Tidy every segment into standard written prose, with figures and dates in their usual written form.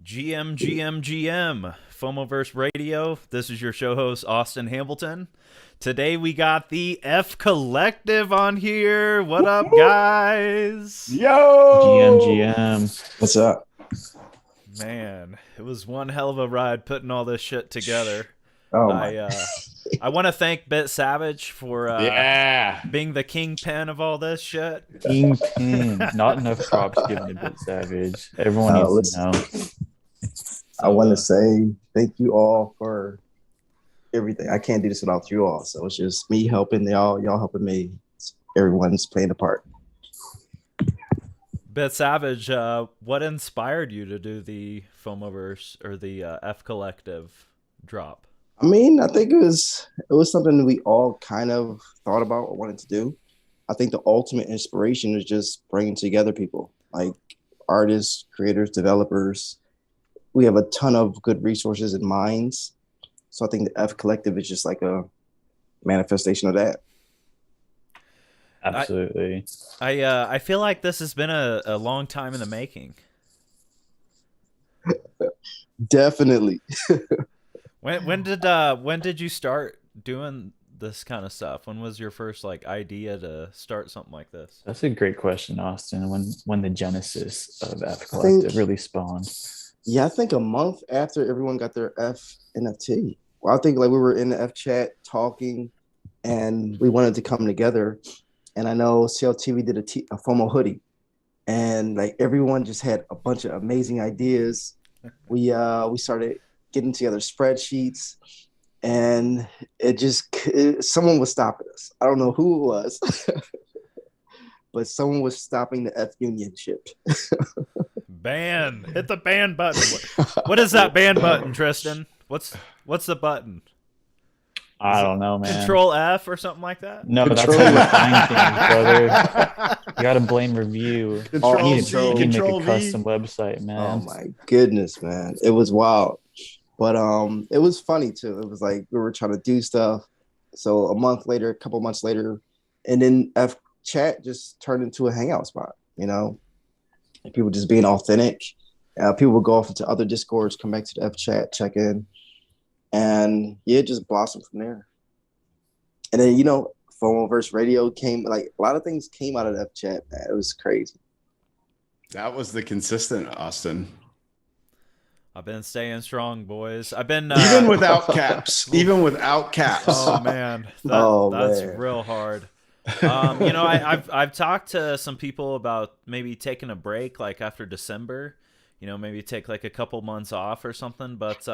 GM, FOMOverse Radio. This is your show host, Austin Hamilton. Today we got the F Collective on here. What up, guys? Yo! What's up? Man, it was one hell of a ride putting all this shit together. Oh my! I want to thank Bit Savage for being the kingpin of all this shit. Kingpin. Not enough props given to Bit Savage. Everyone needs to know. I want to say thank you all for everything. I can't do this without you all. So it's just me helping y'all helping me. Everyone's playing a part. Bit Savage, what inspired you to do the FOMOverse or the F Collective drop? I mean, I think it was something that we all kind of thought about or wanted to do. I think the ultimate inspiration is just bringing together people like artists, creators, developers. We have a ton of good resources and minds. So I think the F Collective is just like a manifestation of that. Absolutely. I feel like this has been a long time in the making. Definitely. When did you start doing this kind of stuff? When was your first idea to start something like this? That's a great question, Austin. When the genesis of F Collective really spawned. Yeah, I think a month after everyone got their F NFT. Well, I think we were in the F chat talking, and we wanted to come together. And I know CLTV did a FOMO hoodie, and everyone just had a bunch of amazing ideas. We started getting together spreadsheets, and someone was stopping us. I don't know who it was, but someone was stopping the F Union ship. Hit the ban button. What is that ban button, Tristan? What's the button? I don't know, man. Control F or something like that? No, that's how you find things, brother. You gotta blame review. Control you C, need to Control make a V. custom website, man. Oh my goodness, man. It was wild. But it was funny too. It was we were trying to do stuff. So a couple months later, and then F chat just turned into a hangout spot, and people just being authentic. People would go off into other Discords, come back to the F chat, check in. And it just blossomed from there. And then, FOMOverse Radio came, a lot of things came out of that chat, man. It was crazy. That was the consistent, Austin. I've been staying strong, boys. I've been even without caps. Even without caps. Oh man, that's real hard. I've talked to some people about maybe taking a break, after December. Maybe take a couple months off or something. But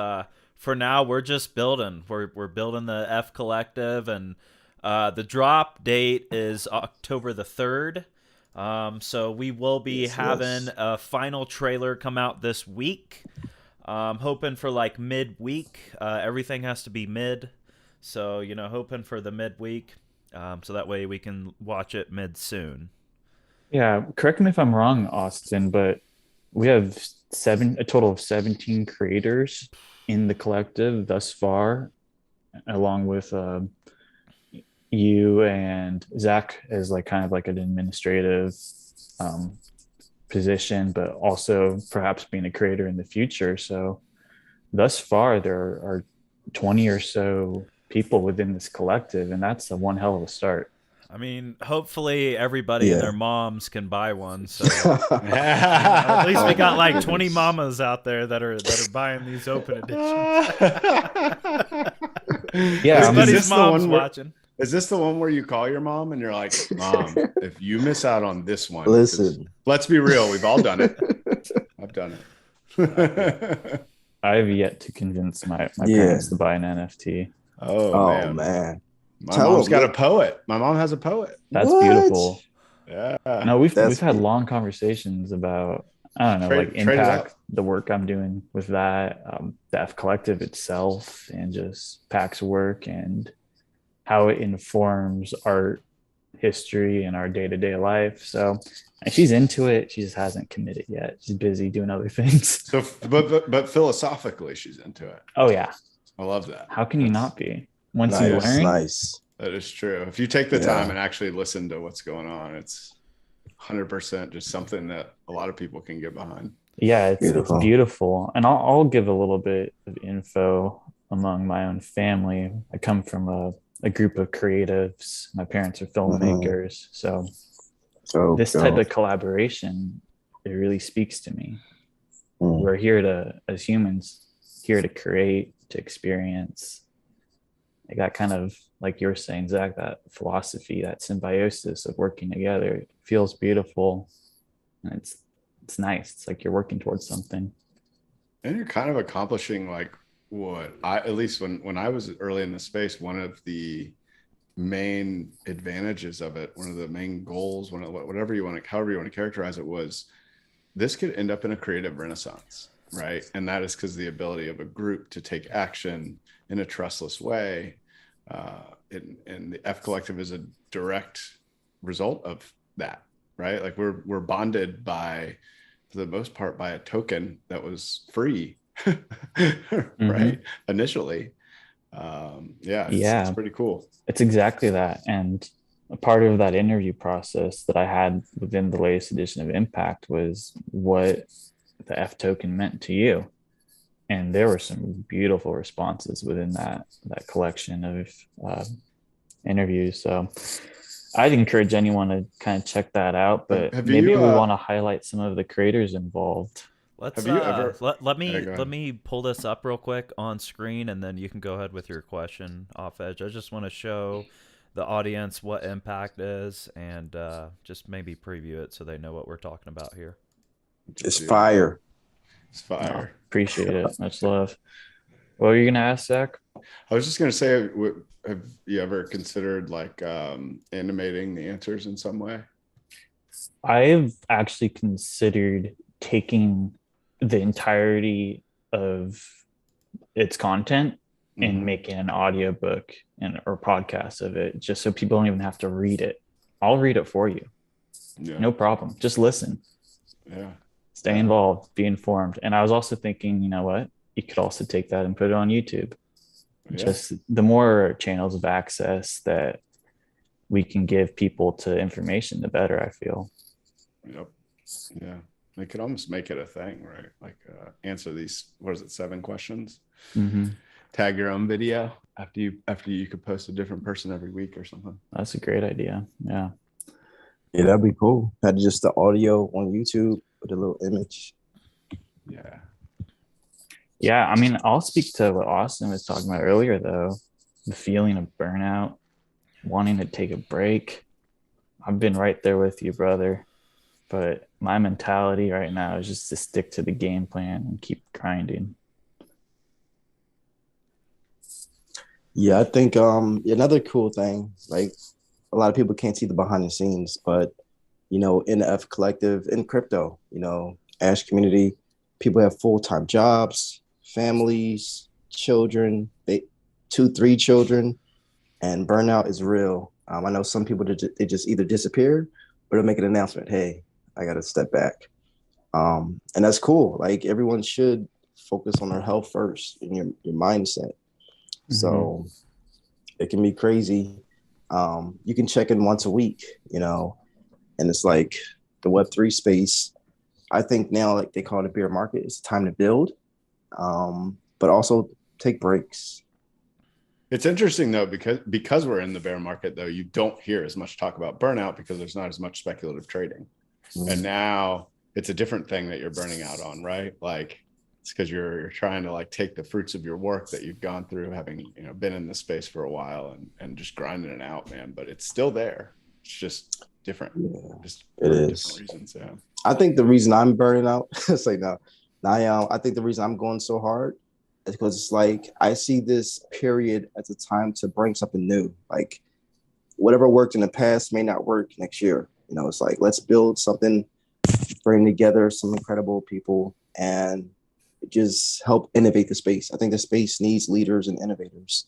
for now, we're just building. We're building the F Collective, and the drop date is October the 3rd. So we will be having a final trailer come out this week. Hoping for midweek. Everything has to be mid. So, hoping for the midweek. So that way we can watch it mid soon. Yeah, correct me if I'm wrong, Austin, but we have a total of 17 creators in the collective thus far, along with you and Zach as kind of an administrative position, but also perhaps being a creator in the future. So thus far, there are 20 or so people within this collective, and that's one hell of a start. I mean, hopefully everybody and their moms can buy one. So at least we got 20 mamas out there that are buying these open editions. Yeah, everybody's mom's watching. Is this the one where you call your mom and you're like, Mom, if you miss out on this one, listen, let's be real, we've all done it. I've done it. I've yet to convince my parents to buy an NFT. Oh man. My mom's got a poet. My mom has a poet. That's beautiful. Yeah. No, we've had long conversations about, I don't know, impact, the work I'm doing with that, the F Collective itself, and just PAC's work and how it informs art history and our day-to-day life. So, and she's into it. She just hasn't committed yet. She's busy doing other things. So, but philosophically, she's into it. Oh yeah. I love that. How can you not be? Once you learn. Nice. That is true. If you take the time and actually listen to what's going on, it's 100% just something that a lot of people can get behind. Yeah, it's beautiful. And I'll give a little bit of info among my own family. I come from a group of creatives. My parents are filmmakers. So this type of collaboration, it really speaks to me. We're here to, as humans, here to create, to experience. Like that kind of, like you were saying, Zach, that philosophy, that symbiosis of working together feels beautiful. And it's nice. It's like you're working towards something. And you're kind of accomplishing like what I, at least when I was early in the space, one of the main advantages of it, one of the main goals, whatever you want to, however you want to characterize it, was this could end up in a creative renaissance, right? And that is because the ability of a group to take action in a trustless way. And the Fcollective is a direct result of that, right? Like we're bonded by, for the most part, by a token that was free, right? Initially. It's pretty cool. It's exactly that. And a part of that interview process that I had within the latest edition of Impact was what the F token meant to you. And there were some beautiful responses within that collection of interviews. So I'd encourage anyone to kind of check that out, but maybe we want to highlight some of the creators involved. Let's let me pull this up real quick on screen, and then you can go ahead with your question off edge. I just want to show the audience what Impact is, and just maybe preview it so they know what we're talking about here. It's fire. It's fire. Oh, appreciate it. Much love. What were you gonna ask, Zach? I was just gonna say, have you ever considered like animating the answers in some way? I've actually considered taking the entirety of its content and making an audiobook or podcast of it, just so people don't even have to read it. I'll read it for you. Yeah. No problem. Just listen. Yeah. Stay involved, be informed. And I was also thinking, you know what? You could also take that and put it on YouTube. Yeah. Just the more channels of access that we can give people to information, the better, I feel. Yep. Yeah. They could almost make it a thing, right? Like answer these, 7 questions? Tag your own video after you could post a different person every week or something. That's a great idea. Yeah. Yeah, that'd be cool. Had just the audio on YouTube with a little image. Yeah. Yeah. I mean, I'll speak to what Austin was talking about earlier, though. The feeling of burnout, wanting to take a break. I've been right there with you, brother. But my mentality right now is just to stick to the game plan and keep grinding. Yeah, I think another cool thing, like a lot of people can't see the behind the scenes, but in the Fcollective, in crypto, Ash community, people have full-time jobs, families, children, 2-3 children, and burnout is real. I know some people they just either disappear or they'll make an announcement, hey, I got to step back. And that's cool. Like everyone should focus on their health first and your mindset. So it can be crazy. You can check in once a week, and it's like the Web3 space. I think now, like they call it a bear market, it's time to build, but also take breaks. It's interesting though, because we're in the bear market though, you don't hear as much talk about burnout because there's not as much speculative trading. And now it's a different thing that you're burning out on, right? Like it's because you're trying to like take the fruits of your work that you've gone through, having been in this space for a while and just grinding it out, man. But it's still there. It's just different. Yeah, just it is. Different reasons. Yeah. I think the reason I'm burning out, it's like no, I think the reason I'm going so hard is because it's like I see this period as a time to bring something new. Like whatever worked in the past may not work next year. It's like, let's build something, bring together some incredible people and just help innovate the space. I think the space needs leaders and innovators.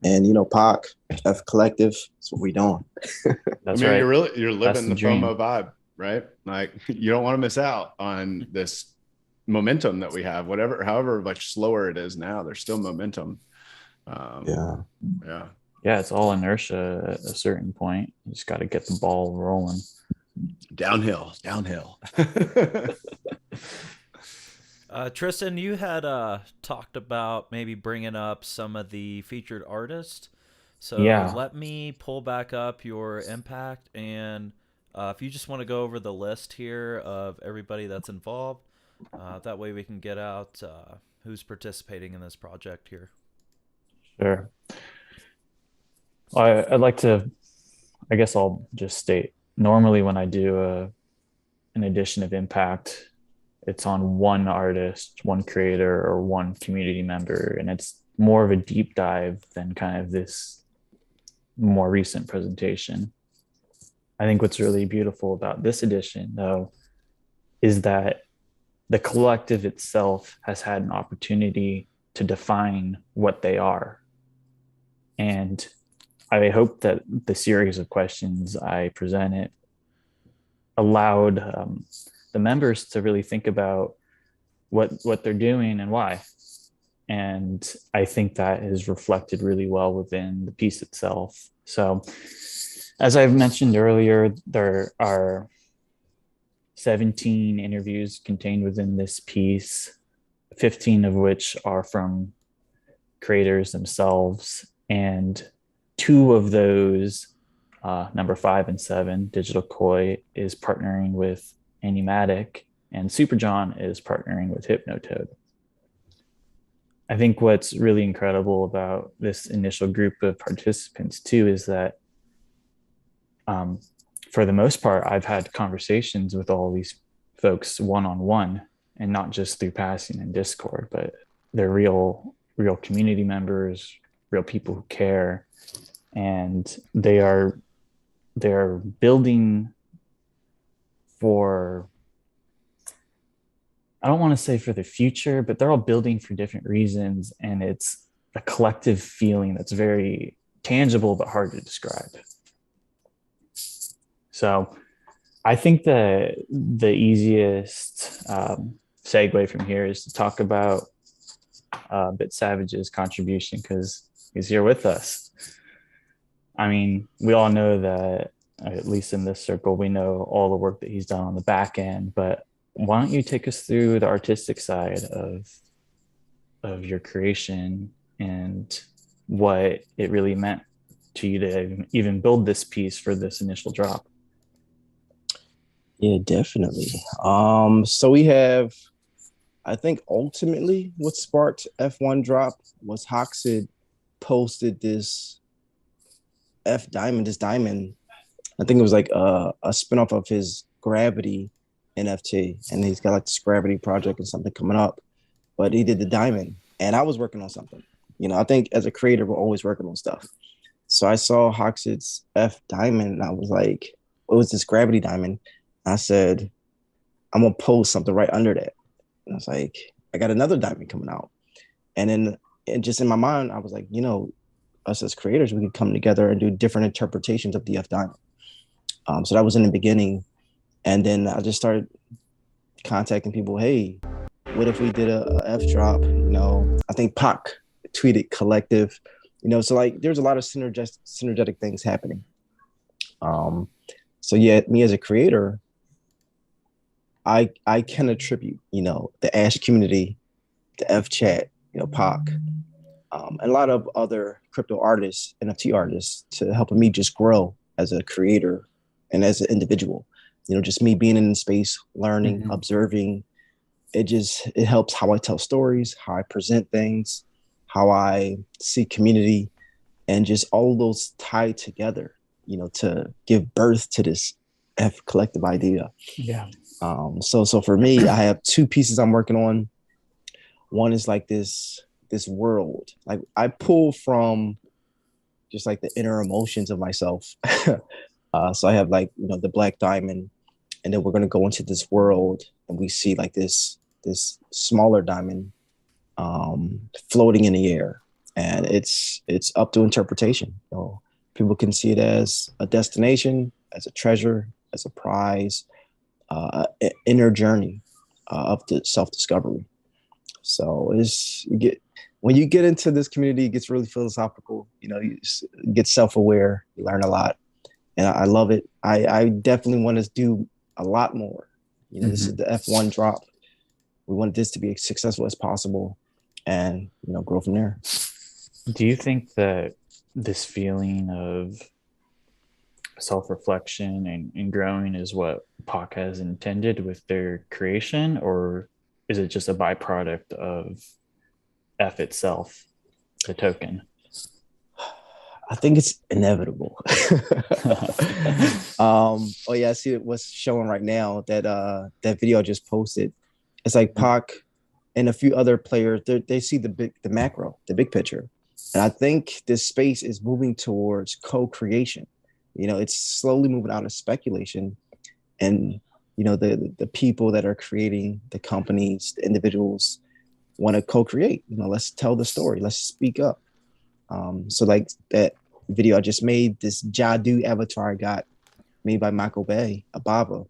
And, Pac, Fcollective, that's what we're doing. That's right. You're living the FOMO vibe, right? Like you don't want to miss out on this momentum that we have, however much slower it is now, there's still momentum. Yeah. Yeah, it's all inertia at a certain point. You just got to get the ball rolling. Downhill. Tristan, you had talked about maybe bringing up some of the featured artists. So Yeah, let me pull back up your impact, and if you just want to go over the list here of everybody that's involved, that way we can get out who's participating in this project here. sure. I'd like to, I guess I'll just state, normally when I do an edition of Impact, it's on one artist, one creator, or one community member, and it's more of a deep dive than kind of this more recent presentation. I think what's really beautiful about this edition, though, is that the collective itself has had an opportunity to define what they are. And I hope that the series of questions I presented allowed the members to really think about what they're doing and why. And I think that is reflected really well within the piece itself. So, as I've mentioned earlier, there are 17 interviews contained within this piece, 15 of which are from creators themselves. And two of those, number 5 and 7, Digital Koi is partnering with Animatic, and Superjohn is partnering with Hypnotoad. I think what's really incredible about this initial group of participants too is that for the most part, I've had conversations with all these folks one-on-one, and not just through passing in Discord, but they're real community members, real people who care, and they're building for, I don't want to say for the future, but they're all building for different reasons. And it's a collective feeling that's very tangible, but hard to describe. So I think the easiest segue from here is to talk about Bit Savage's contribution, because he's here with us. I mean, we all know that, at least in this circle, we know all the work that he's done on the back end, but why don't you take us through the artistic side of your creation and what it really meant to you to even build this piece for this initial drop? Yeah, definitely. So we have, I think ultimately what sparked F1 drop was Hoxid posted this this diamond. I think it was like a spinoff of his Gravity NFT, and he's got like this Gravity project and something coming up. But he did the diamond, and I was working on something. You know, I think as a creator, we're always working on stuff. So I saw Hoxid's F diamond, and I was like, "What was this Gravity diamond?" I said, "I'm gonna post something right under that." And I was like, "I got another diamond coming out," and then and just in my mind, I was like, you know, us as creators, we could come together and do different interpretations of the F diamond. So that was in the beginning. And then I just started contacting people. Hey, what if we did a F drop? You know, I think Pac tweeted Fcollective, you know, so like there's a lot of synergetic things happening. So yeah, me as a creator, I can attribute, you know, the Ash community, the F chat, you know, Pac, and a lot of other crypto artists, NFT artists, to helping me just grow as a creator and as an individual. You know, just me being in the space, learning, observing, it helps how I tell stories, how I present things, how I see community, and just all of those tied together, you know, to give birth to this Fcollective idea. Yeah. So for me, I have two pieces I'm working on. One is like this world. Like I pull from just like the inner emotions of myself. So I have like, you know, the black diamond, and then we're going to go into this world, and we see like this smaller diamond floating in the air, and it's up to interpretation. You know, people can see it as a destination, as a treasure, as a prize, inner journey of the self-discovery. So when you get into this community, it gets really philosophical. You know, you get self-aware, you learn a lot, and I love it. I definitely want to do a lot more. You know, this is the F1 drop. we wanted this to be as successful as possible, and grow from there. Do you think that this feeling of self-reflection and growing is what Pac has intended with their creation, or is it just a byproduct of F itself, the token? I think it's inevitable. Oh yeah, I see what's showing right now, that video I just posted. It's like Pac and a few other players, they see the macro, the big picture. And I think this space is moving towards co-creation. It's slowly moving out of speculation, and the people that are creating the companies, the individuals want to co-create. Let's tell the story, let's speak up. So like that video I just made, this Jadu avatar I got made by Michael Bay, Ababa.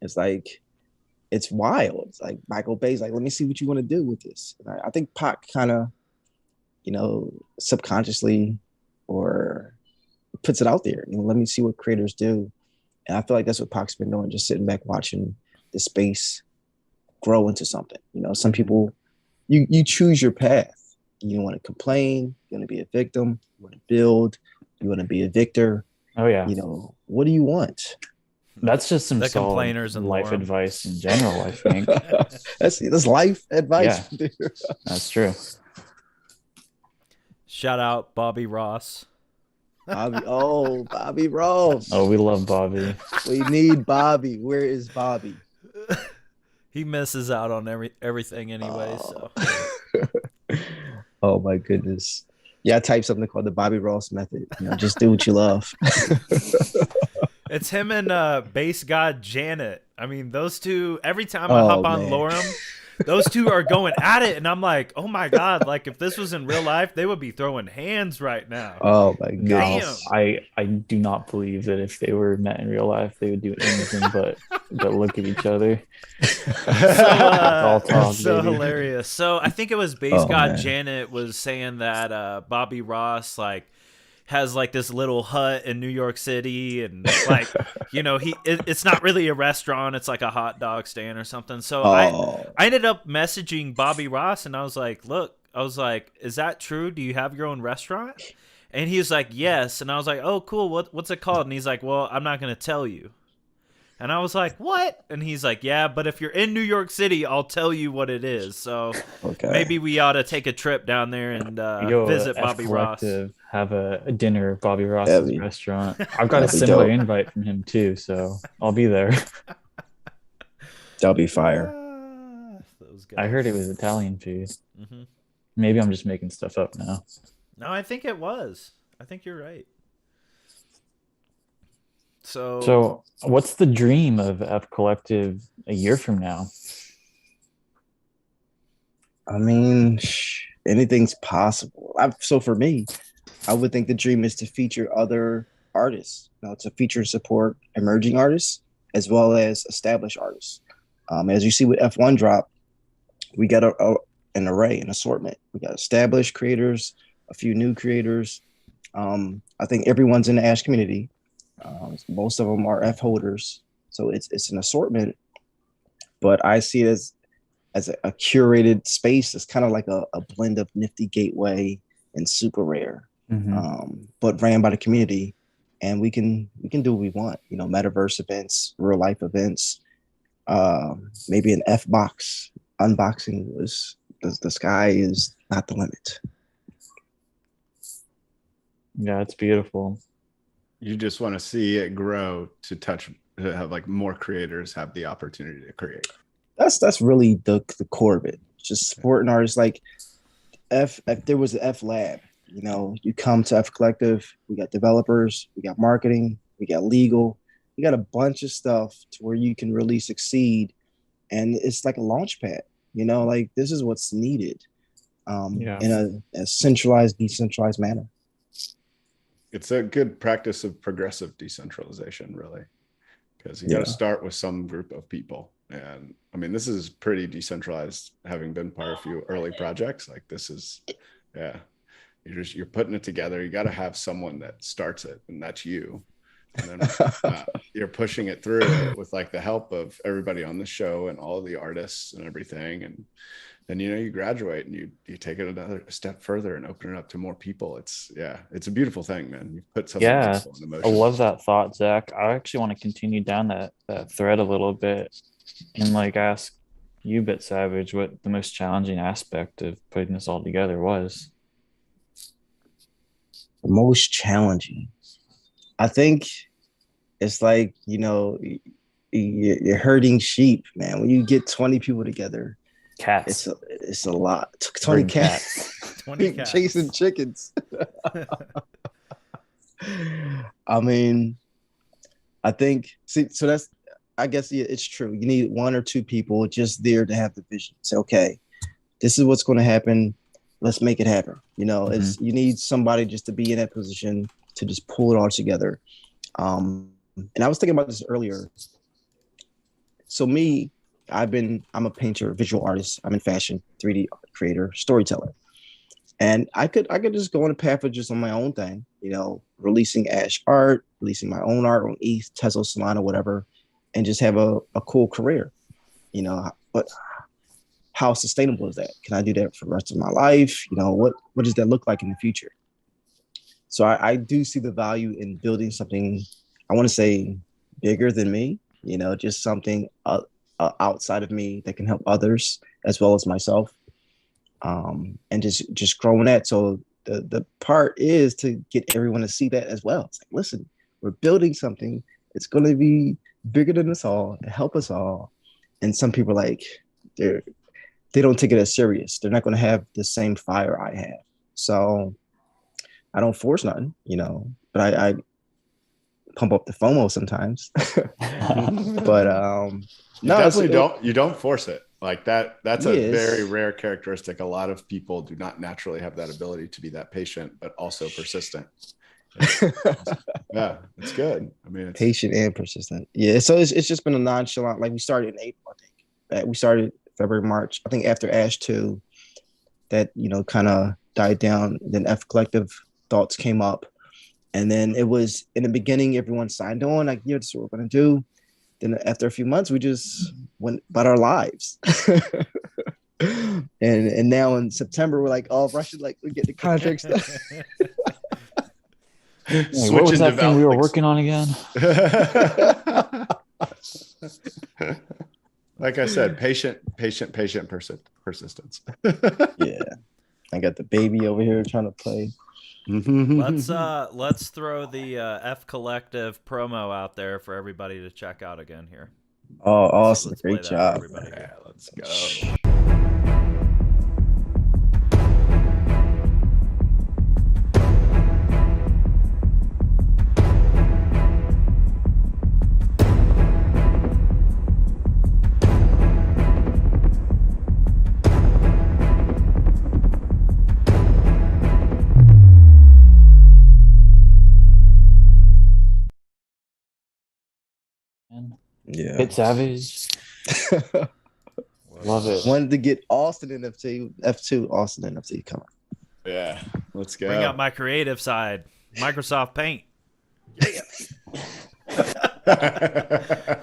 It's wild. It's like Michael Bay's like, let me see what you want to do with this. And I think Pac kind of, subconsciously or puts it out there. Let me see what creators do. And I feel like that's what Pac's been doing, just sitting back watching the space grow into something. Some people, you choose your path. You want to complain, you want to be a victim, you want to build, you want to be a victor. Oh yeah. What do you want? That's just some the solid complainers and life advice in general, I think. that's life advice. Yeah, that's true. Shout out Bobby Ross. Bobby Ross. Oh, we love Bobby. We need Bobby. Where is Bobby? He misses out on everything anyway. So. Oh my goodness. Yeah, I typed something called the Bobby Ross method. Just do what you love. It's him and bass god Janet. I mean, those two, every time I hop on Lorem, those two are going at it, and I'm like, oh my god, like if this was in real life, they would be throwing hands right now. Oh my goodness. I do not believe that if they were met in real life, they would do anything but look at each other. So hilarious. So I think it was bass god Janet was saying that Bobby Ross has this little hut in New York City, and it's not really a restaurant, it's like a hot dog stand or something. So I ended up messaging Bobby Ross, and I was like, look, is that true? Do you have your own restaurant? And he was like, yes. And I was like, oh cool, what's it called? And he's like, well, I'm not gonna tell you. And I was like, what? And he's like, yeah, but if you're in New York City, I'll tell you what it is. So maybe we ought to take a trip down there and visit Bobby Ross. Have a dinner at Bobby Ross's restaurant. I've got a similar invite from him too, so I'll be there. That'll be fire. I heard it was Italian food. Mm-hmm. Maybe I'm just making stuff up now. No, I think it was. I think you're right. So what's the dream of Fcollective a year from now? I mean, anything's possible. So for me, I would think the dream is to feature other artists, to feature and support emerging artists as well as established artists. As you see with F1 Drop, we got an array, an assortment. We got established creators, a few new creators. I think everyone's in the Ash community. Most of them are F holders, so it's an assortment. But I see it as a curated space. It's kind of like a blend of Nifty Gateway and Super Rare, but ran by the community. And we can do what we want. Metaverse events, real life events, maybe an F box unboxing. The sky is not the limit. Yeah, it's beautiful. You just want to see it grow to have more creators have the opportunity to create. That's really the core of it. Just supporting artists. Like if there was an F Lab, you come to Fcollective, we got developers, we got marketing, we got legal, we got a bunch of stuff to where you can really succeed. And it's like a launch pad, this is what's needed in a centralized, decentralized manner. It's a good practice of progressive decentralization, really, because you got to start with some group of people. And I mean, this is pretty decentralized, having been part of a few early projects. This is, you're putting it together. You got to have someone that starts it, and that's you. and then you're pushing it through with like the help of everybody on the show and all of the artists and everything. And then, you graduate and you take it another step further and open it up to more people. It's a beautiful thing, man. You put something beautiful in motion. I love that thought, Zach. I actually want to continue down that thread a little bit and like ask you, Bit Savage, what the most challenging aspect of putting this all together was. The most challenging, I think, it's like, you're herding sheep, man. When you get 20 people together, cats, it's a lot. 20 cats. 20 cats chasing chickens. I mean, I think, so that's, I guess, it's true. You need one or two people just there to have the vision. Say, okay, this is what's going to happen. Let's make it happen. It's, you need somebody just to be in that position to just pull it all together. And I was thinking about this earlier. So me, I'm a painter, visual artist. I'm in fashion, 3D creator, storyteller. And I could just go on a path of just on my own thing, releasing Ash art, releasing my own art on ETH, Tesla Salon or whatever, and just have a cool career, but how sustainable is that? Can I do that for the rest of my life? What does that look like in the future? So I do see the value in building something, I want to say bigger than me, just something outside of me that can help others as well as myself. And just growing that. So the part is to get everyone to see that as well. It's like, listen, we're building something. It's going to be bigger than us all, to help us all. And some people they don't take it as serious. They're not going to have the same fire I have. So I don't force nothing, but I pump up the FOMO sometimes. But you don't force it like that. That's a very rare characteristic. A lot of people do not naturally have that ability to be that patient, but also persistent. Yeah, it's good. I mean, it's patient and persistent. Yeah. So it's just been a nonchalant, like we started in April, I think. We started February, March. I think after Ash 2, that, kind of died down. Then Fcollective thoughts came up. And then it was in the beginning, everyone signed on, like, this is what we're going to do. Then after a few months, we just went about our lives. and now in September, we're like, oh, Russia, like, we get the contracts done. What was that thing we were working on again? Like I said, patient, persistence. Yeah. I got the baby over here trying to play. Let's throw the Fcollective promo out there for everybody to check out again here. Oh, awesome. Great job. Yeah, let's go. Yeah. Bit Savage. Love it. Wanted to get Austin NFT, F2 Austin NFT coming. Yeah, let's go. Bring out my creative side. Microsoft Paint. Yeah.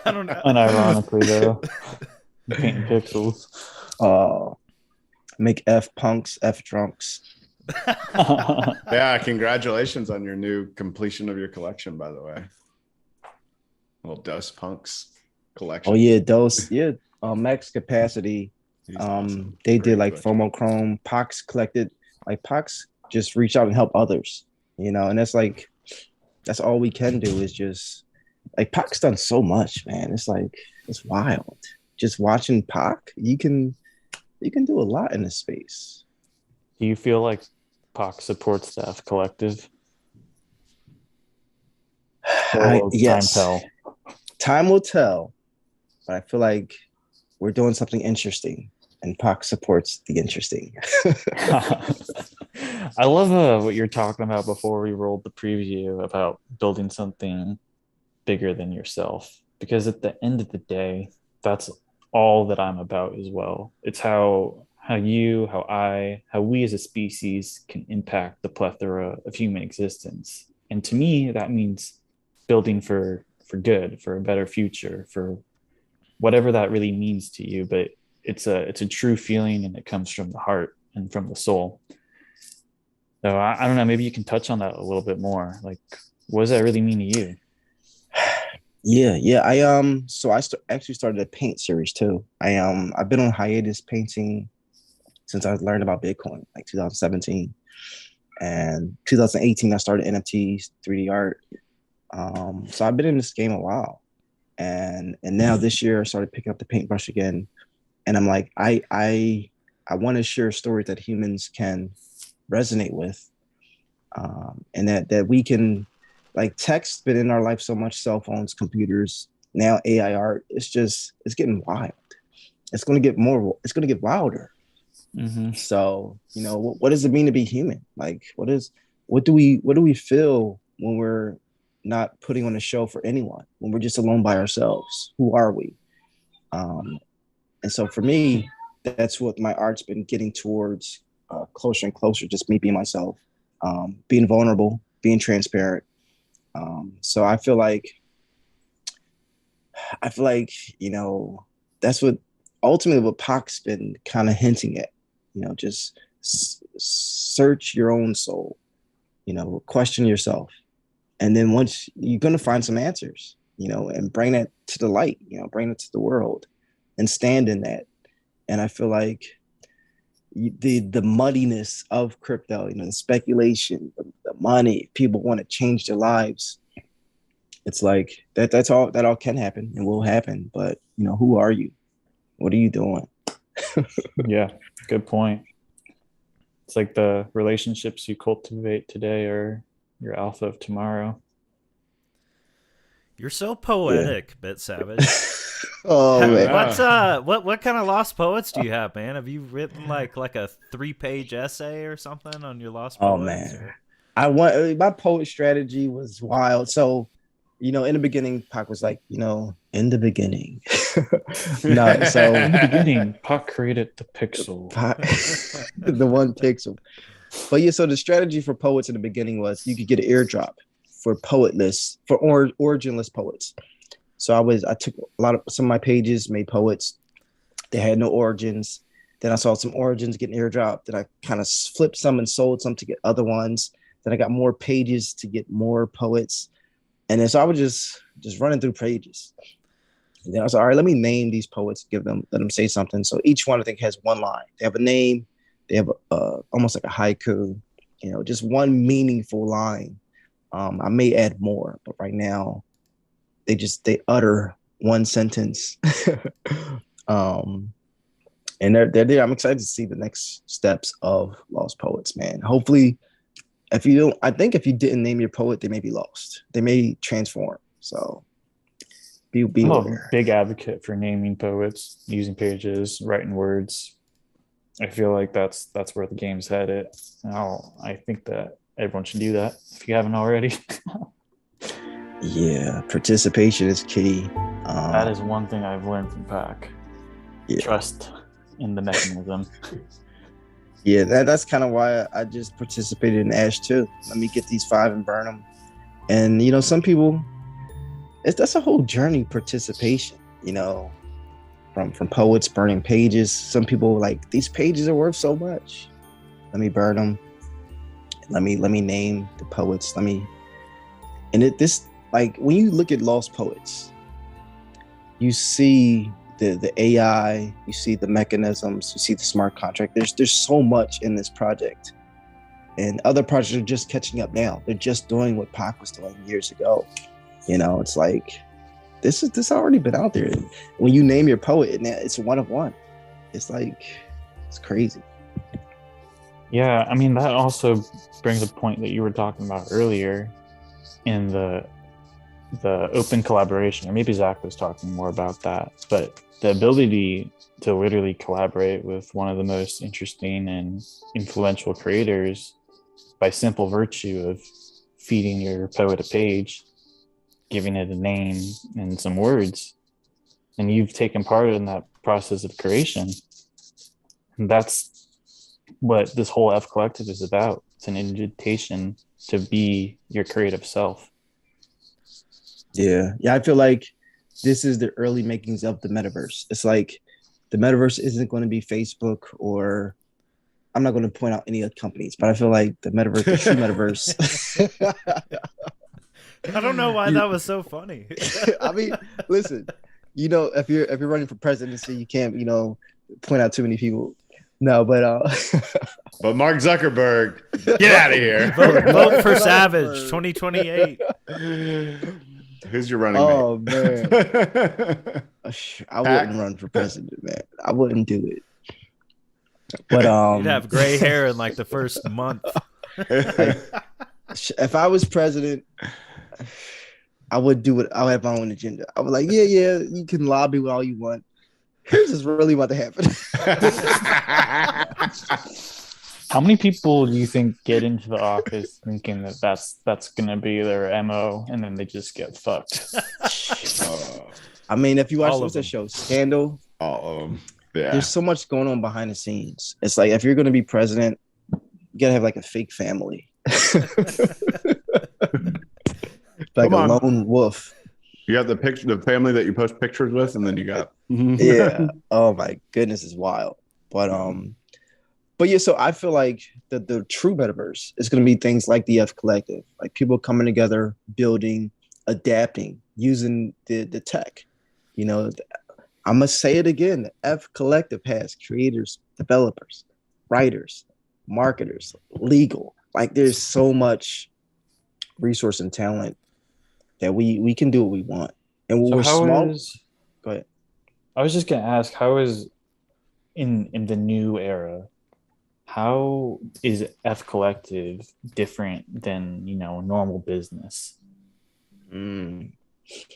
I don't know. Unironically, though. Painting pixels. Make F punks, F drunks. Yeah, congratulations on your new completion of your collection, by the way. Little Dust Punks collection. Oh yeah, those max capacity. Awesome. They did like FOMO Chrome. Pox collected, like Pox just reach out and help others, and that's all we can do is just like Pac's done so much, man. It's like it's wild. Just watching Pac, you can do a lot in this space. Do you feel like Pac supports the Fcollective? Yes. Time will tell, but I feel like we're doing something interesting, and Pac supports the interesting. I love what you're talking about before we rolled the preview about building something bigger than yourself, because at the end of the day, that's all that I'm about as well. It's how you, how we as a species can impact the plethora of human existence. And to me, that means building for good, for a better future, for whatever that really means to you. But it's a true feeling, and it comes from the heart and from the soul. So I don't know, maybe you can touch on that a little bit more. Like, what does that really mean to you? Yeah. Actually started a paint series too. I've been on hiatus painting since I learned about Bitcoin, like 2017. And 2018, I started NFTs, 3D art. So I've been in this game a while. And now this year I started picking up the paintbrush again. And I'm like, I want to share stories that humans can resonate with. And that we can, like, tech's been in our life so much, cell phones, computers, now AI art. It's getting wild. It's gonna get wilder. Mm-hmm. So, what does it mean to be human? Like, what do we feel when we're not putting on a show for anyone, when we're just alone by ourselves? Who are we? And so for me, that's what my art's been getting towards, closer and closer, just me being myself, being vulnerable, being transparent. So I feel like, that's what ultimately what Pac's been kind of hinting at, just search your own soul, question yourself. And then once you're going to find some answers, and bring that to the light, bring it to the world and stand in that. And I feel like the muddiness of crypto, the speculation, the money, people want to change their lives. It's like that all can happen and will happen. But, who are you? What are you doing? Yeah, good point. It's like the relationships you cultivate today are your alpha of tomorrow. You're so poetic, Yeah. Bit Savage. Oh man. What kind of lost poets do you have, man? Have you written like a 3-page essay or something on your lost Oh poets? man. My poet strategy was wild. So, in the beginning, Pac was like, in the beginning. No, so In the beginning, Pac created the pixel. The one pixel. But yeah, so the strategy for poets in the beginning was you could get an airdrop for poetless, for originless poets. So I took some of my pages, made poets. They had no origins. Then I saw some origins getting airdropped. Then I kind of flipped some and sold some to get other ones. Then I got more pages to get more poets. And then so I was just running through pages. And then I was like, all right, let me name these poets, let them say something. So each one I think has one line. They have a name. They have almost like a haiku, just one meaningful line. I may add more, but right now they utter one sentence. And they're there. I'm excited to see the next steps of Lost Poets, man. Hopefully, I think if you didn't name your poet, they may be lost. They may transform. So be I'm aware. a big advocate for naming poets, using pages, writing words. I feel like that's where the game's headed. I think that everyone should do that if you haven't already. Yeah, participation is key. That is one thing I've learned from Pac. Yeah. Trust in the mechanism. Yeah, that's kind of why I just participated in Ash too. Let me get these 5 and burn them. And some people, that's a whole journey, participation. From poets burning pages. Some people like, these pages are worth so much. Let me burn them. Let me name the poets. Like, when you look at Lost Poets, you see the AI, you see the mechanisms, you see the smart contract. There's so much in this project, and other projects are just catching up now. They're just doing what Pac was doing years ago. It's like this already been out there. When you name your poet, it's one of one. It's like, it's crazy. Yeah, I mean, that also brings a point that you were talking about earlier in the open collaboration, or maybe Zach was talking more about that, but the ability to literally collaborate with one of the most interesting and influential creators by simple virtue of feeding your poet a page, giving it a name and some words, and you've taken part in that process of creation. And that's what this whole Fcollective is about. It's an invitation to be your creative self. Yeah. I feel like this is the early makings of the metaverse. It's like the metaverse isn't going to be Facebook, or I'm not going to point out any other companies, but I feel like the metaverse, the true metaverse. I don't know why that was so funny. I mean, listen, if you're running for presidency, you can't, point out too many people. No, but but Mark Zuckerberg, get out of here. Vote for Savage 2028. Who's your running mate? Oh man, I wouldn't run for president, man. I wouldn't do it. But you'd have gray hair in like the first month. If I was president, I would do it. I would have my own agenda. I would like, yeah, you can lobby with all you want. Here's what's really about to happen. How many people do you think get into the office thinking that that's gonna be their MO, and then they just get fucked? I mean, if you watch the show Scandal, all of them. Yeah. There's so much going on behind the scenes. It's like if you're going to be president, you gotta have like a fake family, like a lone wolf. You got the family that you post pictures with, and then you got yeah. Oh my goodness, it's wild. But yeah. So I feel like the true metaverse is going to be things like the Fcollective, like people coming together, building, adapting, using the tech. I must say it again. The Fcollective has creators, developers, writers, marketers, legal. Like there's so much resource and talent that we can do what we want. And when we're small. Go ahead. I was just gonna ask, how is in the new era, how is Fcollective different than normal business?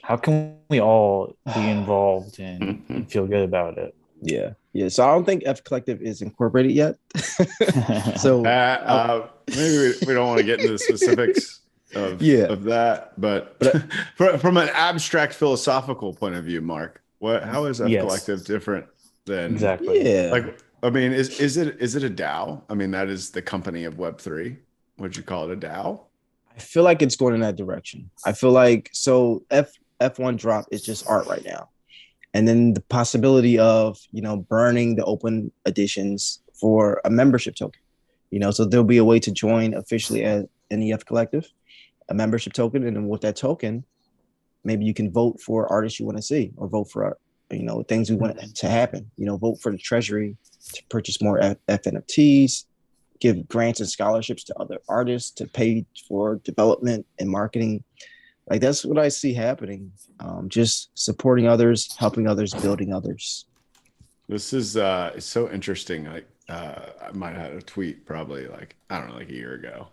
How can we all be involved and feel good about it? Yeah. So I don't think Fcollective is incorporated yet. So maybe we don't want to get into the specifics of that, but from an abstract philosophical point of view, Mark, how is Fcollective different than exactly? Yeah. Like, I mean, is it a DAO? I mean, that is the company of Web3. Would you call it a DAO? I feel like it's going in that direction. I feel like F1 drop is just art right now. And then the possibility of, burning the open editions for a membership token, so there'll be a way to join officially as an Fcollective, a membership token. And then with that token, maybe you can vote for artists you want to see, or vote for, things we want to happen, vote for the treasury to purchase more FNFTs, give grants and scholarships to other artists to pay for development and marketing. Like that's what I see happening. Just supporting others, helping others, building others. This is it's so interesting. Like I might have had a tweet probably like a year ago,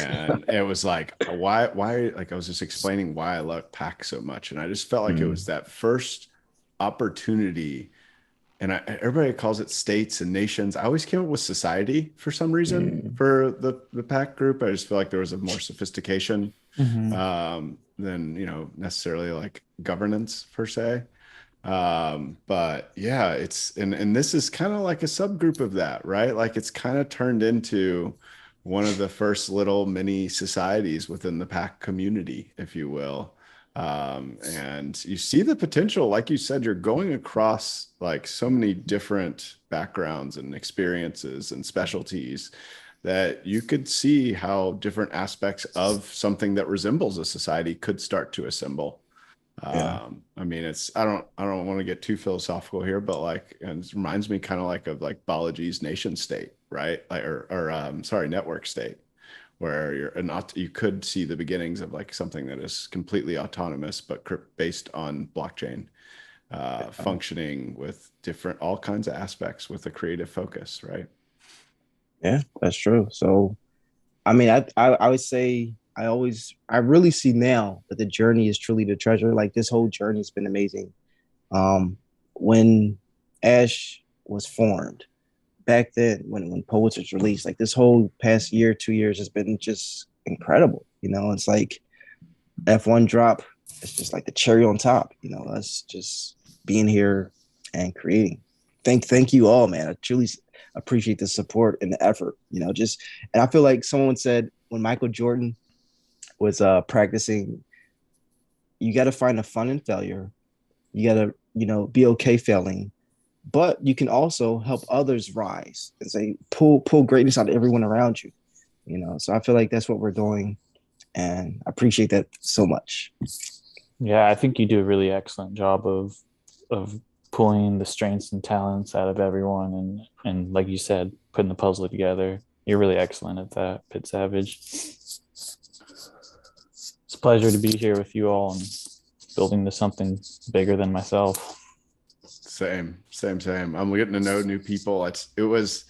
and it was like why like I was just explaining why I love PAC so much, and I just felt like it was that first opportunity. And everybody calls it states and nations. I always came up with society for some reason for the PAC group. I just feel like there was a more sophistication than necessarily like governance per se. But yeah, it's and this is kind of like a subgroup of that, right? Like it's kind of turned into one of the first little mini societies within the PAC community, if you will. And you see the potential, like you said, you're going across like so many different backgrounds and experiences and specialties that you could see how different aspects of something that resembles a society could start to assemble. I mean, I don't want to get too philosophical here, but like, and it reminds me kind of like of like Balaji's nation state, right? Like, network state, where you could see the beginnings of like something that is completely autonomous, but based on blockchain, functioning with all kinds of aspects with a creative focus, right? Yeah, that's true. So, I mean, I would say I really see now that the journey is truly the treasure. Like this whole journey has been amazing. When Ash was formed, back then when Poets was released, like this whole past year, 2 years has been just incredible. It's like F1 drop. It's just like the cherry on top. Us just being here and creating. Thank you all, man. I truly appreciate the support and the effort. And I feel like someone said when Michael Jordan was practicing you got to find the fun in failure. You got to, be okay failing, but you can also help others rise and say, pull greatness out of everyone around you. So I feel like that's what we're doing, and I appreciate that so much. Yeah, I think you do a really excellent job of pulling the strengths and talents out of everyone, and like you said, putting the puzzle together. You're really excellent at that, Pit Savage. It's a pleasure to be here with you all and building to something bigger than myself. Same. I'm getting to know new people. It was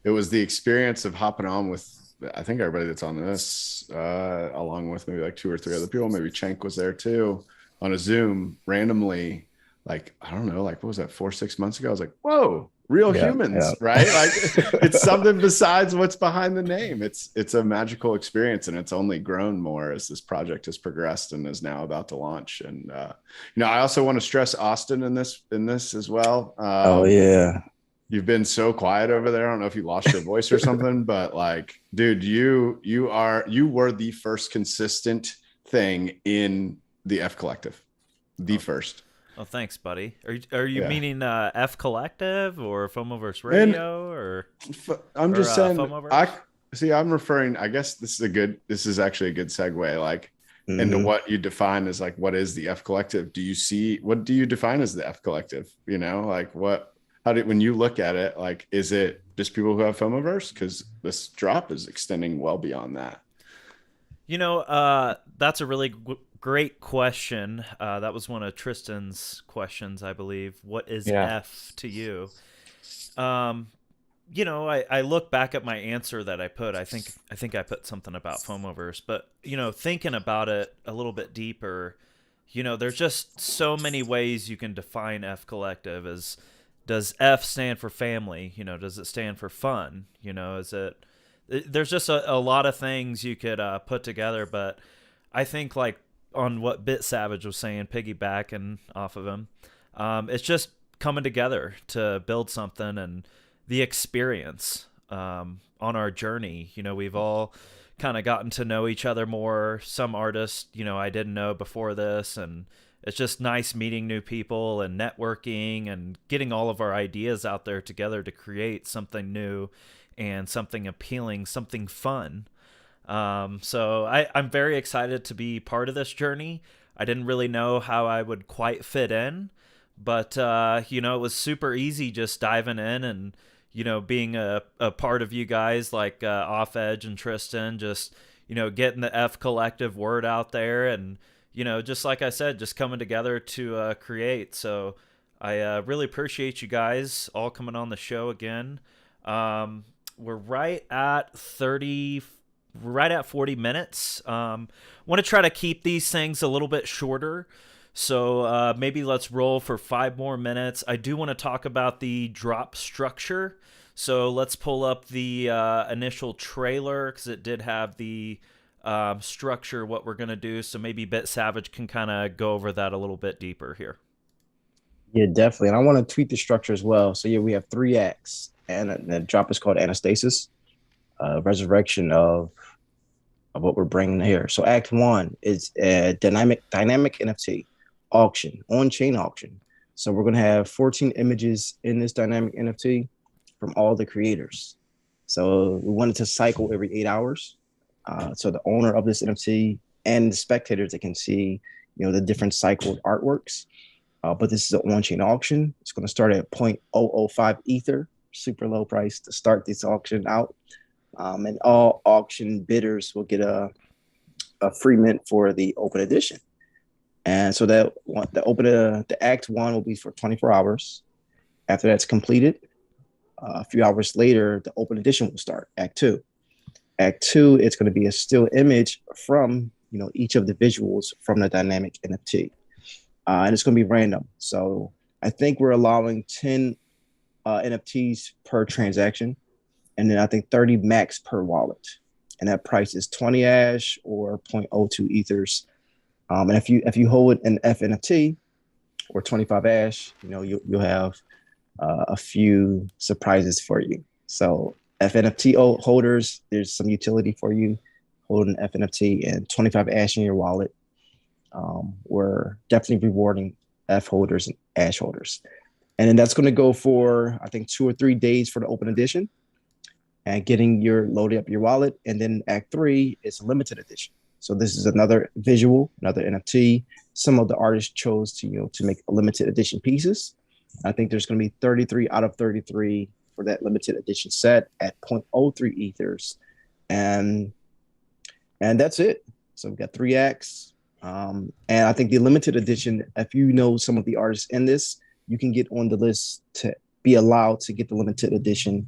the experience of hopping on with, I think, everybody that's on this, along with maybe like 2 or 3 other people. Maybe Cenk was there too, on a Zoom randomly. Like, I don't know, like, what was that, 4-6 months ago? I was like, whoa, real humans, right? Like, it's something besides what's behind the name. It's a magical experience, and it's only grown more as this project has progressed and is now about to launch. And I also want to stress Austin in this as well. Oh yeah, you've been so quiet over there. I don't know if you lost your voice or something, but like, dude, you were the first consistent thing in the Fcollective, the first. Oh, thanks, buddy. Are you meaning Fcollective or Fomoverse Radio or? I'm just saying. I'm referring. I guess this is actually a good segue. Like, into what you define as, like, what is the Fcollective? What do you define as the Fcollective? Like, when you look at it, like, is it just people who have Fomoverse? Because this drop is extending well beyond that. That's a really great question. That was one of Tristan's questions, I believe. What is F to you? I look back at my answer that I put. I think I put something about Fomoverse, but thinking about it a little bit deeper, there's just so many ways you can define Fcollective. Does F stand for family? Does it stand for fun? There's just a lot of things you could put together, but I think, like, on what Bit Savage was saying, piggybacking off of him, it's just coming together to build something, and the experience on our journey. We've all kind of gotten to know each other more. Some artists, I didn't know before this, and it's just nice meeting new people and networking and getting all of our ideas out there together to create something new and something appealing, something fun. So I'm very excited to be part of this journey. I didn't really know how I would quite fit in, but it was super easy just diving in and being a part of you guys, like Off Edge and Tristan, just getting the Fcollective word out there, and just like I said, just coming together to create. So I really appreciate you guys all coming on the show again. We're right at 40 minutes. Want to try to keep these things a little bit shorter. So maybe let's roll for 5 more minutes. I do want to talk about the drop structure. So let's pull up the initial trailer, because it did have the structure, what we're going to do. So maybe Bit Savage can kind of go over that a little bit deeper here. Yeah, definitely. And I want to tweak the structure as well. So yeah, we have 3 acts, and the drop is called Anastasis, resurrection of what we're bringing here. So Act 1 is a dynamic NFT auction, on-chain auction. So we're going to have 14 images in this dynamic NFT from all the creators. So we wanted to cycle every 8 hours. So the owner of this NFT and the spectators, they can see, the different cycled artworks. But this is an on-chain auction. It's going to start at 0.005 Ether, super low price to start this auction out. And all auction bidders will get a free mint for the open edition. And so the Act 1 will be for 24 hours. After that's completed, a few hours later, the open edition will start, Act 2. Act 2, it's going to be a still image from each of the visuals from the dynamic NFT. And it's going to be random. So I think we're allowing 10 NFTs per transaction. And then I think 30 max per wallet. And that price is 20 Ash or 0.02 Ethers. And if you hold an FNFT or 25 Ash, you'll have a few surprises for you. So FNFT holders, there's some utility for you. Hold an FNFT and 25 Ash in your wallet. we're definitely rewarding F holders and Ash holders. And then that's going to go for, I think, 2 or 3 days for the open edition and getting your loading up your wallet. And then Act 3 is a limited edition. So this is another visual, another NFT. Some of the artists chose to make limited edition pieces. I think there's going to be 33 out of 33 for that limited edition set at 0.03 ethers. And that's it. So we've got 3 acts. And I think the limited edition, if you know some of the artists in this, you can get on the list to be allowed to get the limited edition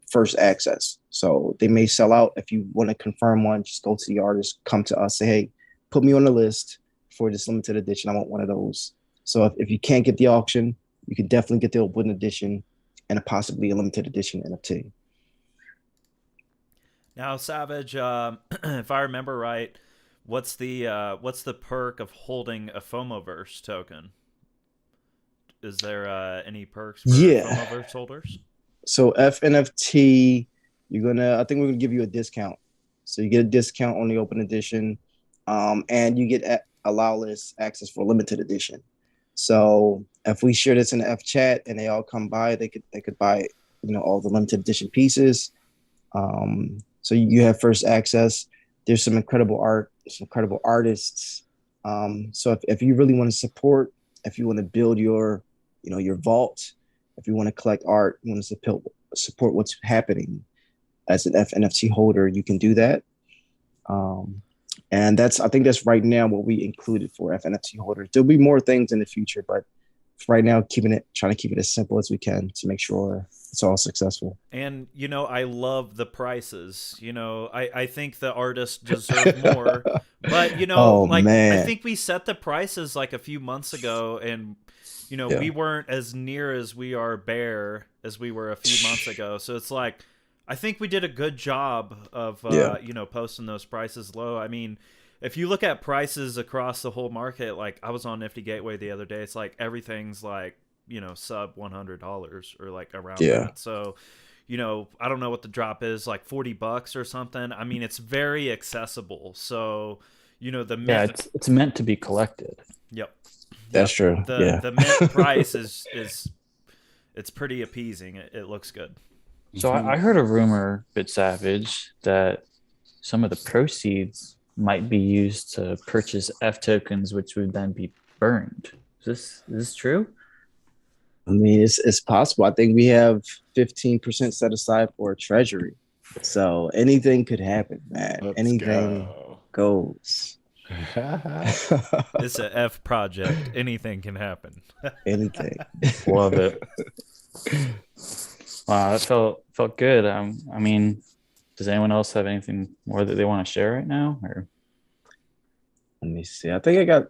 first access. So they may sell out. If you want to confirm one, just go to the artist, come to us, say, hey, put me on the list for this limited edition. I want one of those. So if you can't get the auction, you can definitely get the open edition and possibly a limited edition NFT. Now, Savage, if I remember right, what's the perk of holding a FOMOverse token? Is there any perks for FOMOverse holders? So FNFT, I think we're gonna give you a discount. So you get a discount on the open edition, and you get allow list access for limited edition. So if we share this in the F chat and they all come by, they could buy all the limited edition pieces. So you have first access. There's some incredible art, some incredible artists. So if you really want to support, if you want to build your vault, if you want to collect art, you want to support what's happening as an NFT holder, you can do that. And I think that's right now what we included for FNFT holders. There'll be more things in the future, but right now, trying to keep it as simple as we can to make sure it's all successful. And, I love the prices. I think the artists deserve more. But, I think we set the prices like a few months ago, and we weren't as near as we are bare as we were a few months ago. So it's like, I think we did a good job of, posting those prices low. I mean, if you look at prices across the whole market, like I was on Nifty Gateway the other day, it's like everything's like, sub $100 or like around that. So, I don't know what the drop is, like $40 or something. I mean, it's very accessible. So, it's meant to be collected. Yep. That's true. The mint price is it's pretty appeasing. It looks good. So I heard a rumor, Bit Savage, that some of the proceeds might be used to purchase F tokens, which would then be burned. Is this true? I mean, it's possible. I think we have 15% set aside for a treasury. So anything could happen, man. Anything goes. It's an F project. Anything can happen. Anything. Love it. Wow, that felt good. I mean, does anyone else have anything more that they want to share right now? Or let me see. I think I got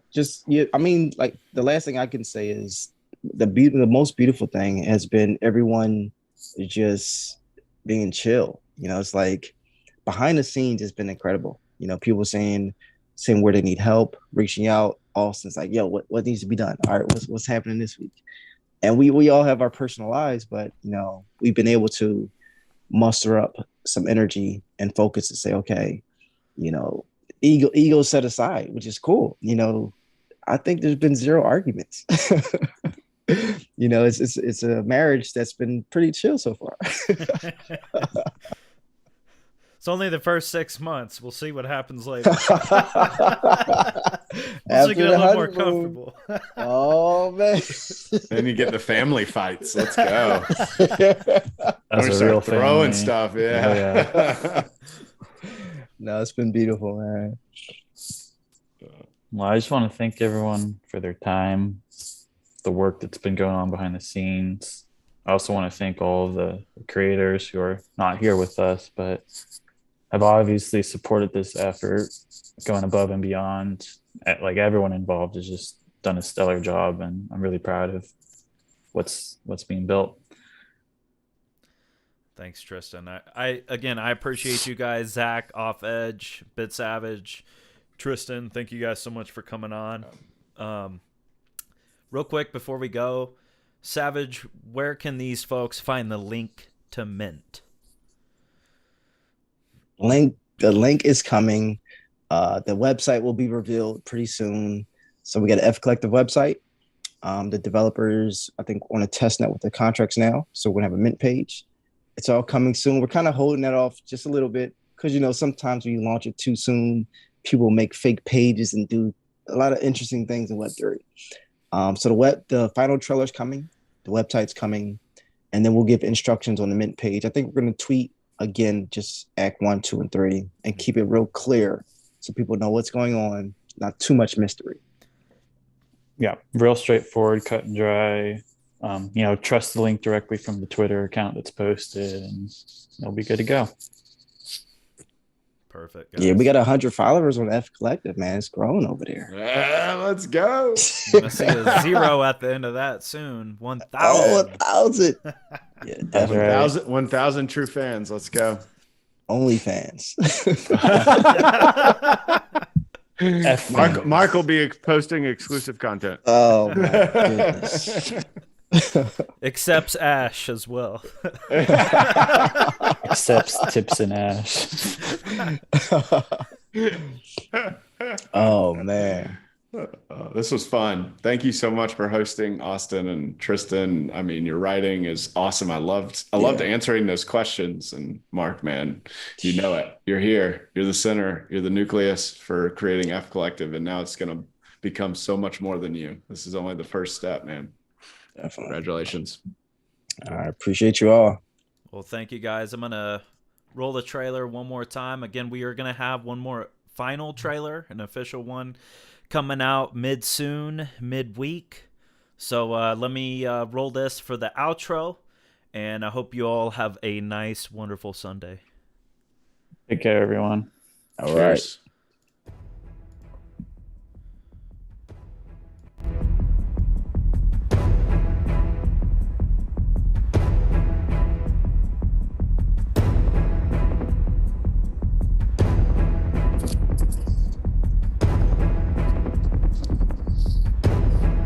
I mean, like the last thing I can say is the most beautiful thing has been everyone just being chill. It's like behind the scenes has been incredible. People saying where they need help, reaching out. Austin's like, yo, what needs to be done? All right, what's happening this week? And we all have our personal lives, but we've been able to muster up some energy and focus to say, okay, ego set aside, which is cool. I think there's been zero arguments. It's a marriage that's been pretty chill so far. It's only the first 6 months. We'll see what happens later. Once we get a little more comfortable. Oh man! Then you get the family fights. Let's go. That's a real throwing stuff. Yeah. No, it's been beautiful, man. Well, I just want to thank everyone for their time, the work that's been going on behind the scenes. I also want to thank all of the creators who are not here with us, but have obviously supported this effort, going above and beyond. Like everyone involved has just done a stellar job, and I'm really proud of what's being built. Thanks, Tristan. I appreciate you guys, Zach, Off Edge, Bit Savage, Tristan. Thank you guys so much for coming on. Real quick before we go, Savage, where can these folks find the link to Mint? The link is coming. The website will be revealed pretty soon. So we got an F Collective website. The developers, I think, on a test net with the contracts now. So we're gonna have a mint page. It's all coming soon. We're kind of holding that off just a little bit because sometimes when you launch it too soon, people make fake pages and do a lot of interesting things in Web3. So the final trailer's coming, the website's coming, and then we'll give instructions on the mint page. I think we're gonna tweet again, just Act 1, 2, and 3, and keep it real clear so people know what's going on. Not too much mystery. Yeah, real straightforward, cut and dry. Trust the link directly from the Twitter account that's posted, and it'll be good to go. Perfect. Guys. Yeah, we got 100 followers on F Collective, man. It's growing over there. Let's go. I'm gonna see a 0 at the end of that soon. 1,000. Oh, 1,000. Yeah, definitely. 1,000 true fans. Let's go. Only fans. Mark will be posting exclusive content. Oh my goodness. Accepts Ash as well. Accepts tips and Ash. Oh man. This was fun. Thank you so much for hosting, Austin and Tristan. I mean, your writing is awesome. I loved answering those questions. And Mark, man, you know it. You're here. You're the center. You're the nucleus for creating F Collective. And now it's going to become so much more than you. This is only the first step, man. Definitely. Congratulations. I appreciate you all. Well, thank you guys. I'm going to roll the trailer one more time. Again, we are going to have one more final trailer, an official one, coming out midweek. So let me roll this for the outro, and I hope you all have a nice, wonderful Sunday. Take care, everyone. All right.